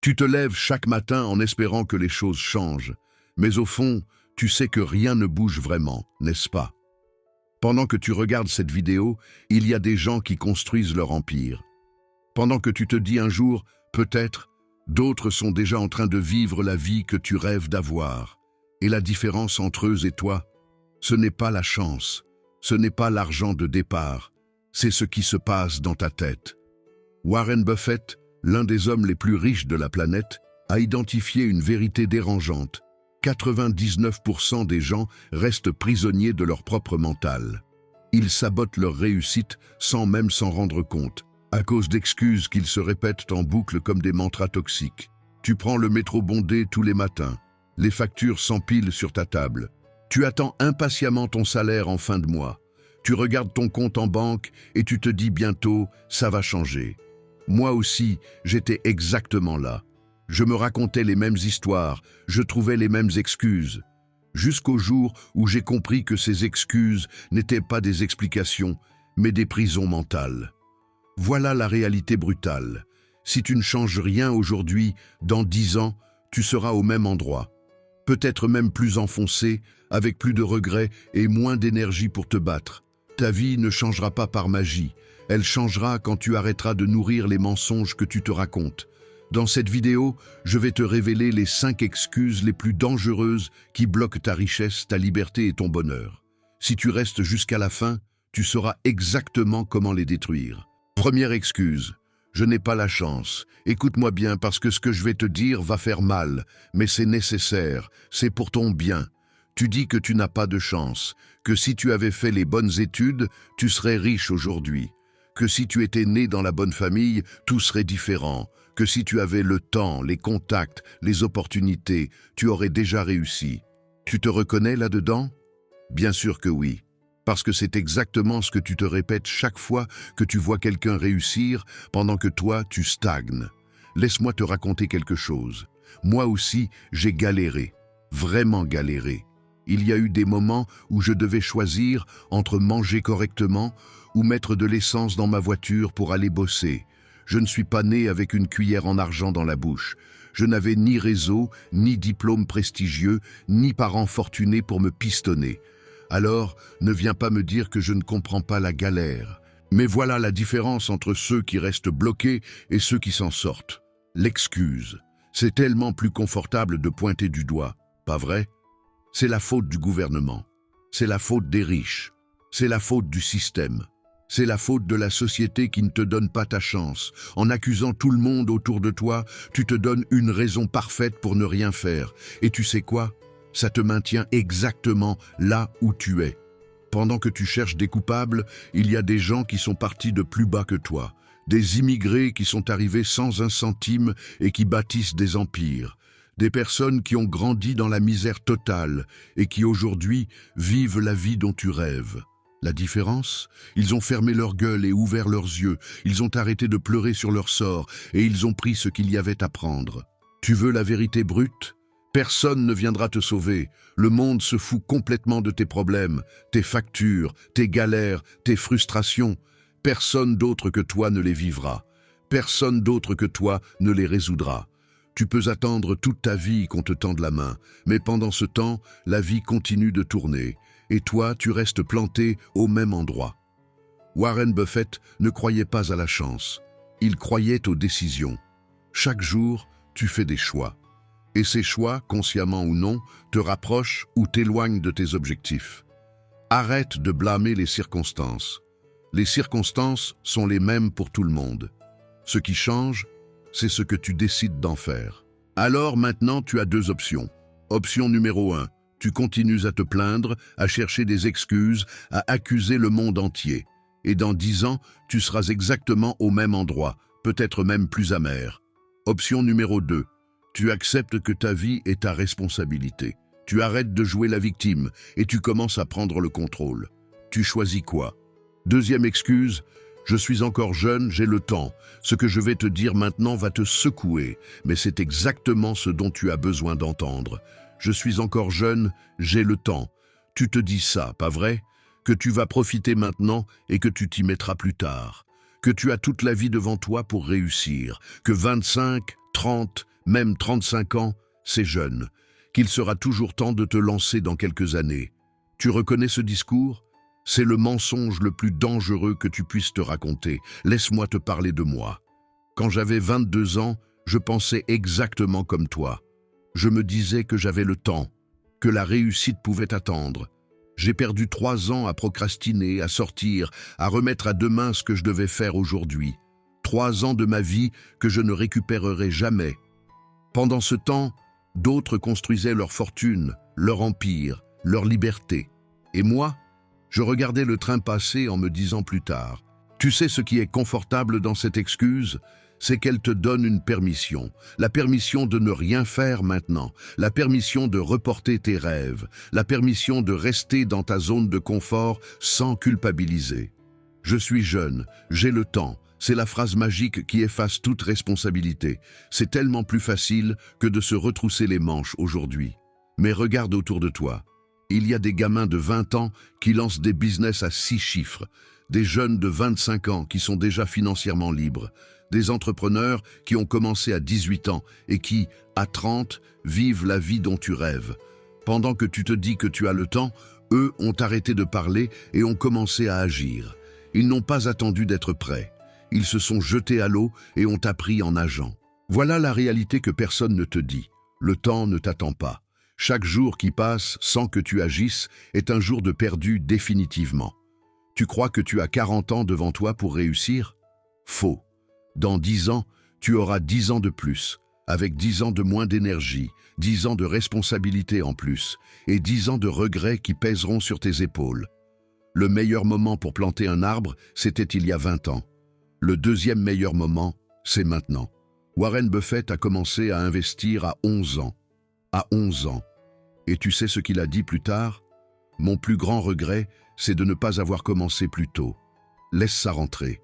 Tu te lèves chaque matin en espérant que les choses changent, mais au fond, tu sais que rien ne bouge vraiment, n'est-ce pas? Pendant que tu regardes cette vidéo, il y a des gens qui construisent leur empire. Pendant que tu te dis un jour, peut-être, d'autres sont déjà en train de vivre la vie que tu rêves d'avoir. Et la différence entre eux et toi, ce n'est pas la chance, ce n'est pas l'argent de départ, c'est ce qui se passe dans ta tête. Warren Buffett, l'un des hommes les plus riches de la planète, a identifié une vérité dérangeante. 99% des gens restent prisonniers de leur propre mental. Ils sabotent leur réussite sans même s'en rendre compte, à cause d'excuses qu'ils se répètent en boucle comme des mantras toxiques. Tu prends le métro bondé tous les matins. Les factures s'empilent sur ta table. Tu attends impatiemment ton salaire en fin de mois. Tu regardes ton compte en banque et tu te dis bientôt, ça va changer. Moi aussi, j'étais exactement là. Je me racontais les mêmes histoires, je trouvais les mêmes excuses. Jusqu'au jour où j'ai compris que ces excuses n'étaient pas des explications, mais des prisons mentales. Voilà la réalité brutale. Si tu ne changes rien aujourd'hui, dans 10 ans, tu seras au même endroit. Peut-être même plus enfoncé, avec plus de regrets et moins d'énergie pour te battre. Ta vie ne changera pas par magie. Elle changera quand tu arrêteras de nourrir les mensonges que tu te racontes. Dans cette vidéo, je vais te révéler les 5 excuses les plus dangereuses qui bloquent ta richesse, ta liberté et ton bonheur. Si tu restes jusqu'à la fin, tu sauras exactement comment les détruire. Première excuse, je n'ai pas la chance. Écoute-moi bien parce que ce que je vais te dire va faire mal, mais c'est nécessaire, c'est pour ton bien. Tu dis que tu n'as pas de chance, que si tu avais fait les bonnes études, tu serais riche aujourd'hui, que si tu étais né dans la bonne famille, tout serait différent, que si tu avais le temps, les contacts, les opportunités, tu aurais déjà réussi. Tu te reconnais là-dedans? Bien sûr que oui, parce que c'est exactement ce que tu te répètes chaque fois que tu vois quelqu'un réussir pendant que toi, tu stagnes. Laisse-moi te raconter quelque chose. Moi aussi, j'ai galéré, vraiment galéré. Il y a eu des moments où je devais choisir entre manger correctement ou mettre de l'essence dans ma voiture pour aller bosser. Je ne suis pas né avec une cuillère en argent dans la bouche. Je n'avais ni réseau, ni diplôme prestigieux, ni parents fortunés pour me pistonner. Alors, ne viens pas me dire que je ne comprends pas la galère. Mais voilà la différence entre ceux qui restent bloqués et ceux qui s'en sortent. L'excuse. C'est tellement plus confortable de pointer du doigt, pas vrai? C'est la faute du gouvernement. C'est la faute des riches. C'est la faute du système. C'est la faute de la société qui ne te donne pas ta chance. En accusant tout le monde autour de toi, tu te donnes une raison parfaite pour ne rien faire. Et tu sais quoi? Ça te maintient exactement là où tu es. Pendant que tu cherches des coupables, il y a des gens qui sont partis de plus bas que toi. Des immigrés qui sont arrivés sans un centime et qui bâtissent des empires. Des personnes qui ont grandi dans la misère totale et qui aujourd'hui vivent la vie dont tu rêves. La différence? Ils ont fermé leur gueule et ouvert leurs yeux. Ils ont arrêté de pleurer sur leur sort et ils ont pris ce qu'il y avait à prendre. Tu veux la vérité brute? Personne ne viendra te sauver. Le monde se fout complètement de tes problèmes, tes factures, tes galères, tes frustrations. Personne d'autre que toi ne les vivra. Personne d'autre que toi ne les résoudra. Tu peux attendre toute ta vie qu'on te tende la main, mais pendant ce temps, la vie continue de tourner. Et toi, tu restes planté au même endroit. Warren Buffett ne croyait pas à la chance. Il croyait aux décisions. Chaque jour, tu fais des choix. Et ces choix, consciemment ou non, te rapprochent ou t'éloignent de tes objectifs. Arrête de blâmer les circonstances. Les circonstances sont les mêmes pour tout le monde. Ce qui change, c'est ce que tu décides d'en faire. Alors maintenant, tu as 2 options. Option numéro 1. Tu continues à te plaindre, à chercher des excuses, à accuser le monde entier. Et dans 10 ans, tu seras exactement au même endroit, peut-être même plus amer. Option numéro 2. Tu acceptes que ta vie est ta responsabilité. Tu arrêtes de jouer la victime et tu commences à prendre le contrôle. Tu choisis quoi? Deuxième excuse, je suis encore jeune, j'ai le temps. Ce que je vais te dire maintenant va te secouer, mais c'est exactement ce dont tu as besoin d'entendre. Je suis encore jeune, j'ai le temps. Tu te dis ça, pas vrai? Que tu vas profiter maintenant et que tu t'y mettras plus tard. Que tu as toute la vie devant toi pour réussir. Que 25, 30, même 35 ans, c'est jeune, qu'il sera toujours temps de te lancer dans quelques années. Tu reconnais ce discours? C'est le mensonge le plus dangereux que tu puisses te raconter. Laisse-moi te parler de moi. Quand j'avais 22 ans, je pensais exactement comme toi. Je me disais que j'avais le temps, que la réussite pouvait attendre. J'ai perdu 3 ans à procrastiner, à sortir, à remettre à demain ce que je devais faire aujourd'hui. 3 ans de ma vie que je ne récupérerai jamais. Pendant ce temps, d'autres construisaient leur fortune, leur empire, leur liberté. Et moi, je regardais le train passer en me disant plus tard, « Tu sais ce qui est confortable dans cette excuse ? C'est qu'elle te donne une permission, la permission de ne rien faire maintenant, la permission de reporter tes rêves, la permission de rester dans ta zone de confort sans culpabiliser. Je suis jeune, j'ai le temps. C'est la phrase magique qui efface toute responsabilité. C'est tellement plus facile que de se retrousser les manches aujourd'hui. Mais regarde autour de toi. Il y a des gamins de 20 ans qui lancent des business à 6 chiffres, des jeunes de 25 ans qui sont déjà financièrement libres, des entrepreneurs qui ont commencé à 18 ans et qui, à 30, vivent la vie dont tu rêves. Pendant que tu te dis que tu as le temps, eux ont arrêté de parler et ont commencé à agir. Ils n'ont pas attendu d'être prêts. Ils se sont jetés à l'eau et ont appris en nageant. Voilà la réalité que personne ne te dit. Le temps ne t'attend pas. Chaque jour qui passe sans que tu agisses est un jour de perdu définitivement. Tu crois que tu as 40 ans devant toi pour réussir? Faux. Dans 10 ans, tu auras 10 ans de plus, avec 10 ans de moins d'énergie, 10 ans de responsabilité en plus, et 10 ans de regrets qui pèseront sur tes épaules. Le meilleur moment pour planter un arbre, c'était il y a 20 ans. Le deuxième meilleur moment, c'est maintenant. Warren Buffett a commencé à investir à 11 ans. À 11 ans. Et tu sais ce qu'il a dit plus tard? Mon plus grand regret, c'est de ne pas avoir commencé plus tôt. Laisse ça rentrer.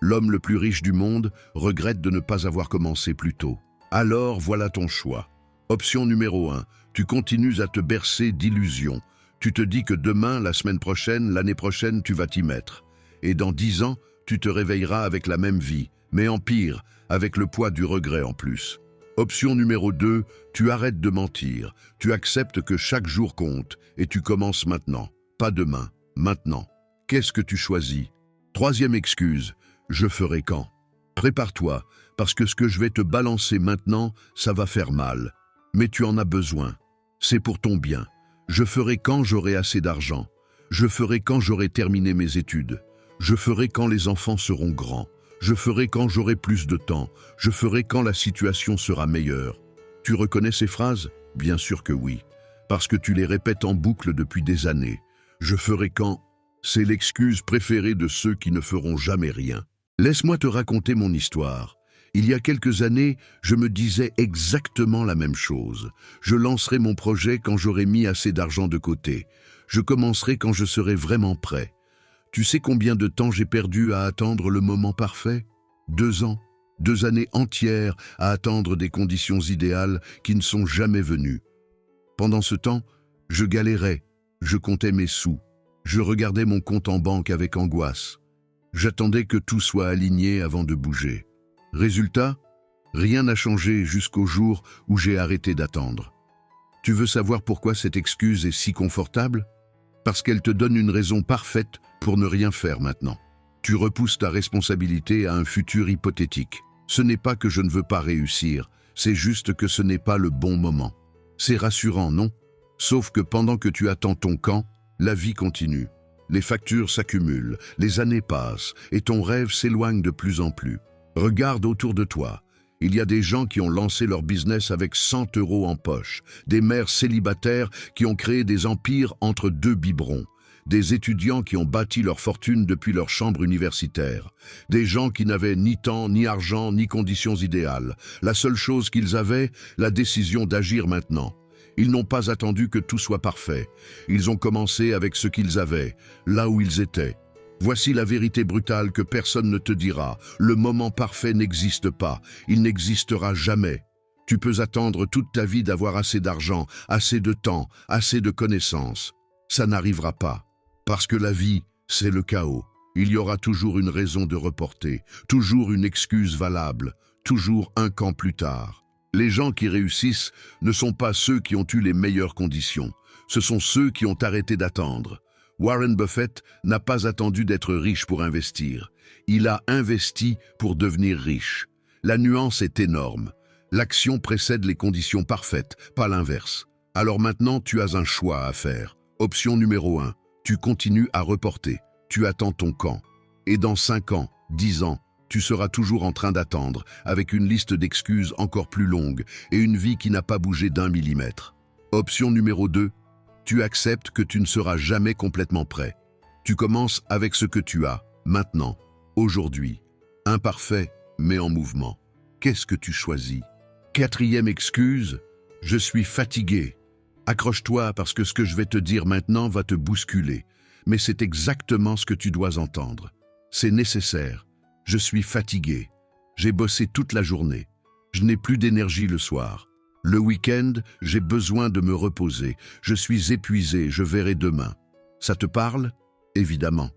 L'homme le plus riche du monde regrette de ne pas avoir commencé plus tôt. Alors voilà ton choix. Option numéro 1, tu continues à te bercer d'illusions. Tu te dis que demain, la semaine prochaine, l'année prochaine, tu vas t'y mettre. Et dans 10 ans, tu te réveilleras avec la même vie, mais en pire, avec le poids du regret en plus. Option numéro 2, tu arrêtes de mentir. Tu acceptes que chaque jour compte et tu commences maintenant. Pas demain, maintenant. Qu'est-ce que tu choisis? Troisième excuse, je ferai quand? Prépare-toi, parce que ce que je vais te balancer maintenant, ça va faire mal. Mais tu en as besoin. C'est pour ton bien. Je ferai quand j'aurai assez d'argent. Je ferai quand j'aurai terminé mes études. Je ferai quand les enfants seront grands. Je ferai quand j'aurai plus de temps. Je ferai quand la situation sera meilleure. Tu reconnais ces phrases? Bien sûr que oui, parce que tu les répètes en boucle depuis des années. Je ferai quand? C'est l'excuse préférée de ceux qui ne feront jamais rien. Laisse-moi te raconter mon histoire. Il y a quelques années, je me disais exactement la même chose. Je lancerai mon projet quand j'aurai mis assez d'argent de côté. Je commencerai quand je serai vraiment prêt. Tu sais combien de temps j'ai perdu à attendre le moment parfait? 2 ans, 2 années entières à attendre des conditions idéales qui ne sont jamais venues. Pendant ce temps, je galérais, je comptais mes sous, je regardais mon compte en banque avec angoisse. J'attendais que tout soit aligné avant de bouger. Résultat, rien n'a changé jusqu'au jour où j'ai arrêté d'attendre. Tu veux savoir pourquoi cette excuse est si confortable? Parce qu'elle te donne une raison parfaite pour ne rien faire maintenant. Tu repousses ta responsabilité à un futur hypothétique. Ce n'est pas que je ne veux pas réussir, c'est juste que ce n'est pas le bon moment. C'est rassurant, non? Sauf que pendant que tu attends ton quand, la vie continue. Les factures s'accumulent, les années passent et ton rêve s'éloigne de plus en plus. Regarde autour de toi. Il y a des gens qui ont lancé leur business avec 100 € en poche, des mères célibataires qui ont créé des empires entre 2 biberons, des étudiants qui ont bâti leur fortune depuis leur chambre universitaire, des gens qui n'avaient ni temps, ni argent, ni conditions idéales. La seule chose qu'ils avaient, la décision d'agir maintenant. Ils n'ont pas attendu que tout soit parfait. Ils ont commencé avec ce qu'ils avaient, là où ils étaient. Voici la vérité brutale que personne ne te dira. Le moment parfait n'existe pas. Il n'existera jamais. Tu peux attendre toute ta vie d'avoir assez d'argent, assez de temps, assez de connaissances. Ça n'arrivera pas. Parce que la vie, c'est le chaos. Il y aura toujours une raison de reporter, toujours une excuse valable, toujours un quand plus tard. Les gens qui réussissent ne sont pas ceux qui ont eu les meilleures conditions. Ce sont ceux qui ont arrêté d'attendre. Warren Buffett n'a pas attendu d'être riche pour investir. Il a investi pour devenir riche. La nuance est énorme. L'action précède les conditions parfaites, pas l'inverse. Alors maintenant, tu as un choix à faire. Option numéro 1, tu continues à reporter. Tu attends ton camp. Et dans 5 ans, 10 ans, tu seras toujours en train d'attendre, avec une liste d'excuses encore plus longue et une vie qui n'a pas bougé d'1 millimètre. Option numéro 2, tu acceptes que tu ne seras jamais complètement prêt. Tu commences avec ce que tu as, maintenant, aujourd'hui. Imparfait, mais en mouvement. Qu'est-ce que tu choisis? 4e excuse, je suis fatigué. Accroche-toi parce que ce que je vais te dire maintenant va te bousculer. Mais c'est exactement ce que tu dois entendre. C'est nécessaire. Je suis fatigué. J'ai bossé toute la journée. Je n'ai plus d'énergie le soir. Le week-end, j'ai besoin de me reposer. Je suis épuisé, je verrai demain. Ça te parle? Évidemment.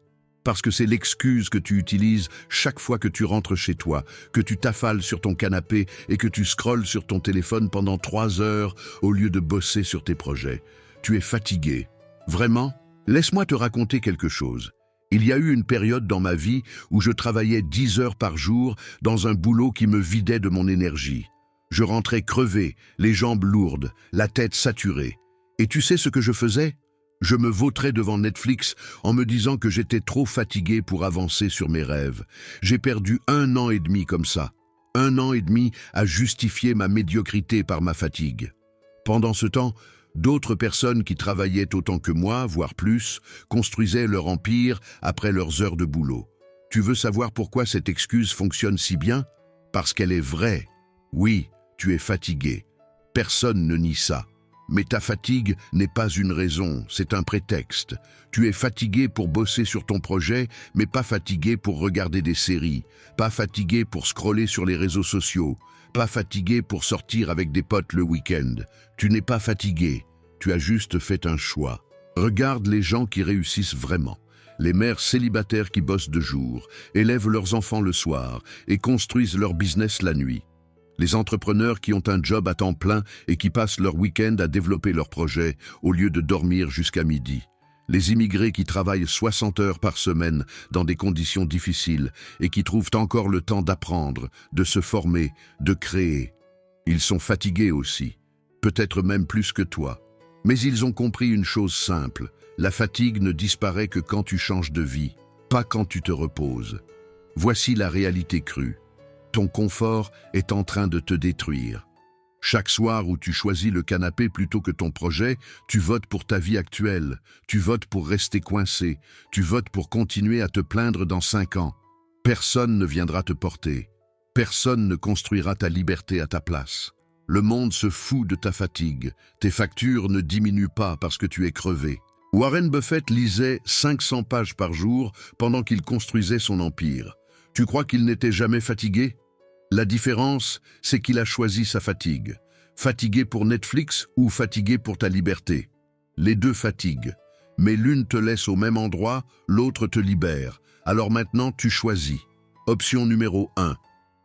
Parce que c'est l'excuse que tu utilises chaque fois que tu rentres chez toi, que tu t'affales sur ton canapé et que tu scrolles sur ton téléphone pendant 3 heures au lieu de bosser sur tes projets. Tu es fatigué. Vraiment? Laisse-moi te raconter quelque chose. Il y a eu une période dans ma vie où je travaillais 10 heures par jour dans un boulot qui me vidait de mon énergie. Je rentrais crevé, les jambes lourdes, la tête saturée. Et tu sais ce que je faisais? Je me vautrais devant Netflix en me disant que j'étais trop fatigué pour avancer sur mes rêves. J'ai perdu 1 an et demi comme ça. 1 an et demi à justifier ma médiocrité par ma fatigue. Pendant ce temps, d'autres personnes qui travaillaient autant que moi, voire plus, construisaient leur empire après leurs heures de boulot. Tu veux savoir pourquoi cette excuse fonctionne si bien? Parce qu'elle est vraie. Oui, tu es fatigué. Personne ne nie ça. Mais ta fatigue n'est pas une raison, c'est un prétexte. Tu es fatigué pour bosser sur ton projet, mais pas fatigué pour regarder des séries, pas fatigué pour scroller sur les réseaux sociaux, pas fatigué pour sortir avec des potes le week-end. Tu n'es pas fatigué, tu as juste fait un choix. Regarde les gens qui réussissent vraiment. Les mères célibataires qui bossent de jour, élèvent leurs enfants le soir et construisent leur business la nuit. Les entrepreneurs qui ont un job à temps plein et qui passent leur week-end à développer leurs projets au lieu de dormir jusqu'à midi. Les immigrés qui travaillent 60 heures par semaine dans des conditions difficiles et qui trouvent encore le temps d'apprendre, de se former, de créer. Ils sont fatigués aussi, peut-être même plus que toi. Mais ils ont compris une chose simple, la fatigue ne disparaît que quand tu changes de vie, pas quand tu te reposes. Voici la réalité crue. Ton confort est en train de te détruire. Chaque soir où tu choisis le canapé plutôt que ton projet, tu votes pour ta vie actuelle, tu votes pour rester coincé, tu votes pour continuer à te plaindre dans 5 ans. Personne ne viendra te porter. Personne ne construira ta liberté à ta place. Le monde se fout de ta fatigue. Tes factures ne diminuent pas parce que tu es crevé. Warren Buffett lisait 500 pages par jour pendant qu'il construisait son empire. Tu crois qu'il n'était jamais fatigué? La différence, c'est qu'il a choisi sa fatigue. Fatigué pour Netflix ou fatigué pour ta liberté? Les deux fatiguent. Mais l'une te laisse au même endroit, l'autre te libère. Alors maintenant, tu choisis. Option numéro 1.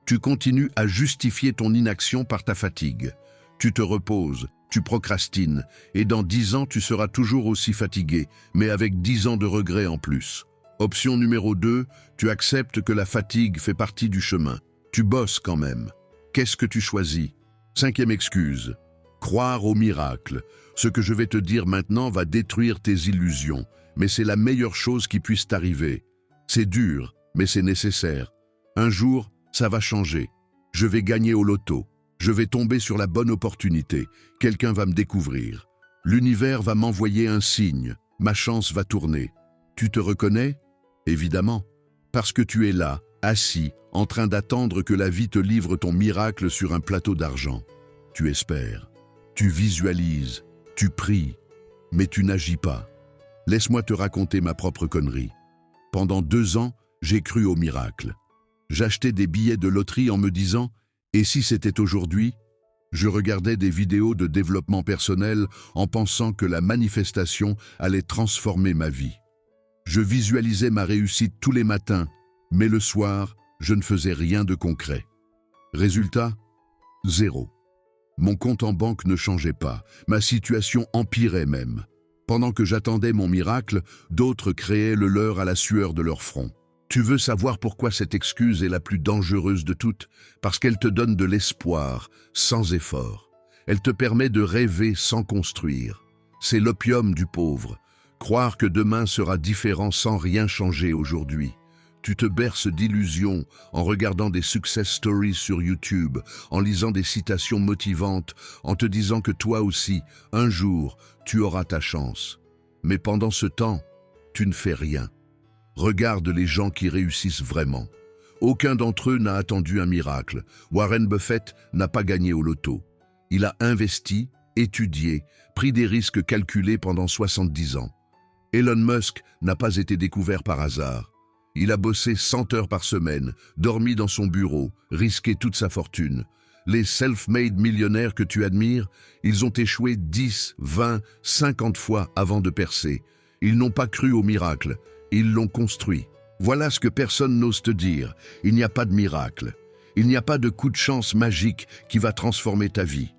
Tu continues à justifier ton inaction par ta fatigue. Tu te reposes, tu procrastines, et dans 10 ans, tu seras toujours aussi fatigué, mais avec 10 ans de regrets en plus. Option numéro 2, tu acceptes que la fatigue fait partie du chemin. Tu bosses quand même. Qu'est-ce que tu choisis? 5e excuse. Croire au miracle. Ce que je vais te dire maintenant va détruire tes illusions, mais c'est la meilleure chose qui puisse t'arriver. C'est dur, mais c'est nécessaire. Un jour, ça va changer. Je vais gagner au loto. Je vais tomber sur la bonne opportunité. Quelqu'un va me découvrir. L'univers va m'envoyer un signe. Ma chance va tourner. Tu te reconnais? Évidemment. Parce que tu es là, assis, en train d'attendre que la vie te livre ton miracle sur un plateau d'argent. Tu espères, tu visualises, tu pries, mais tu n'agis pas. Laisse-moi te raconter ma propre connerie. Pendant 2 ans, j'ai cru au miracle. J'achetais des billets de loterie en me disant « Et si c'était aujourd'hui ?» Je regardais des vidéos de développement personnel en pensant que la manifestation allait transformer ma vie. Je visualisais ma réussite tous les matins, mais le soir, je ne faisais rien de concret. Résultat, 0. Mon compte en banque ne changeait pas, ma situation empirait même. Pendant que j'attendais mon miracle, d'autres créaient le leur à la sueur de leur front. Tu veux savoir pourquoi cette excuse est la plus dangereuse de toutes? Parce qu'elle te donne de l'espoir, sans effort. Elle te permet de rêver sans construire. C'est l'opium du pauvre. Croire que demain sera différent sans rien changer aujourd'hui. Tu te berces d'illusions en regardant des success stories sur YouTube, en lisant des citations motivantes, en te disant que toi aussi, un jour, tu auras ta chance. Mais pendant ce temps, tu ne fais rien. Regarde les gens qui réussissent vraiment. Aucun d'entre eux n'a attendu un miracle. Warren Buffett n'a pas gagné au loto. Il a investi, étudié, pris des risques calculés pendant 70 ans. Elon Musk n'a pas été découvert par hasard. Il a bossé 100 heures par semaine, dormi dans son bureau, risqué toute sa fortune. Les self-made millionnaires que tu admires, ils ont échoué 10, 20, 50 fois avant de percer. Ils n'ont pas cru au miracle, ils l'ont construit. Voilà ce que personne n'ose te dire. Il n'y a pas de miracle. Il n'y a pas de coup de chance magique qui va transformer ta vie.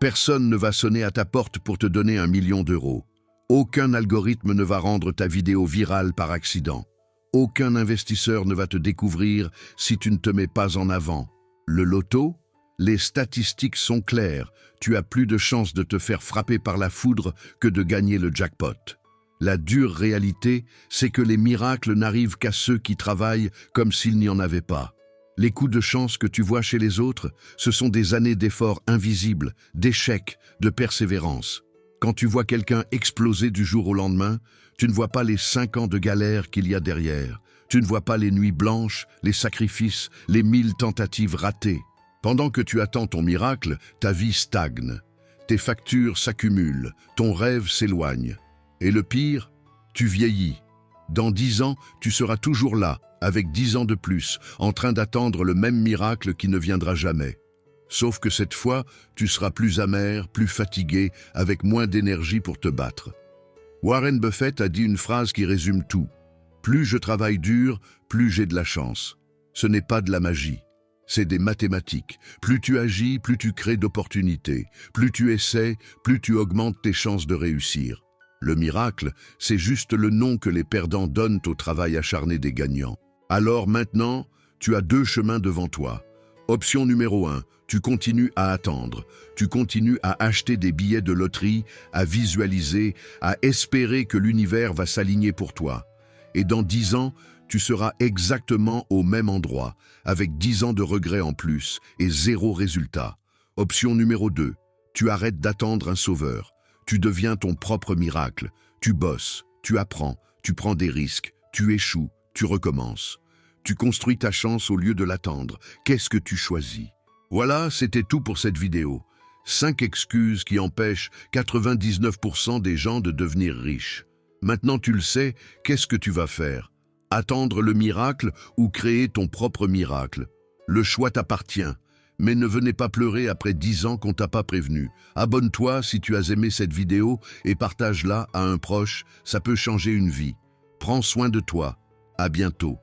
Personne ne va sonner à ta porte pour te donner 1 million d'euros. Aucun algorithme ne va rendre ta vidéo virale par accident. Aucun investisseur ne va te découvrir si tu ne te mets pas en avant. Le loto? Les statistiques sont claires. Tu as plus de chances de te faire frapper par la foudre que de gagner le jackpot. La dure réalité, c'est que les miracles n'arrivent qu'à ceux qui travaillent comme s'il n'y en avait pas. Les coups de chance que tu vois chez les autres, ce sont des années d'efforts invisibles, d'échecs, de persévérance. Quand tu vois quelqu'un exploser du jour au lendemain, tu ne vois pas les 5 ans de galère qu'il y a derrière. Tu ne vois pas les nuits blanches, les sacrifices, les 1000 tentatives ratées. Pendant que tu attends ton miracle, ta vie stagne. Tes factures s'accumulent, ton rêve s'éloigne. Et le pire, tu vieillis. Dans 10 ans, tu seras toujours là, avec 10 ans de plus, en train d'attendre le même miracle qui ne viendra jamais. Sauf que cette fois, tu seras plus amer, plus fatigué, avec moins d'énergie pour te battre. Warren Buffett a dit une phrase qui résume tout. Plus je travaille dur, plus j'ai de la chance. Ce n'est pas de la magie. C'est des mathématiques. Plus tu agis, plus tu crées d'opportunités. Plus tu essaies, plus tu augmentes tes chances de réussir. Le miracle, c'est juste le nom que les perdants donnent au travail acharné des gagnants. Alors maintenant, tu as 2 chemins devant toi. Option numéro 1, tu continues à attendre. Tu continues à acheter des billets de loterie, à visualiser, à espérer que l'univers va s'aligner pour toi. Et dans 10 ans, tu seras exactement au même endroit, avec 10 ans de regrets en plus et 0 résultat. Option numéro 2, tu arrêtes d'attendre un sauveur. Tu deviens ton propre miracle. Tu bosses, tu apprends, tu prends des risques, tu échoues, tu recommences. Tu construis ta chance au lieu de l'attendre. Qu'est-ce que tu choisis? Voilà, c'était tout pour cette vidéo. 5 excuses qui empêchent 99% des gens de devenir riches. Maintenant tu le sais, qu'est-ce que tu vas faire? Attendre le miracle ou créer ton propre miracle? Le choix t'appartient. Mais ne venez pas pleurer après 10 ans qu'on t'a pas prévenu. Abonne-toi si tu as aimé cette vidéo et partage-la à un proche, ça peut changer une vie. Prends soin de toi. À bientôt.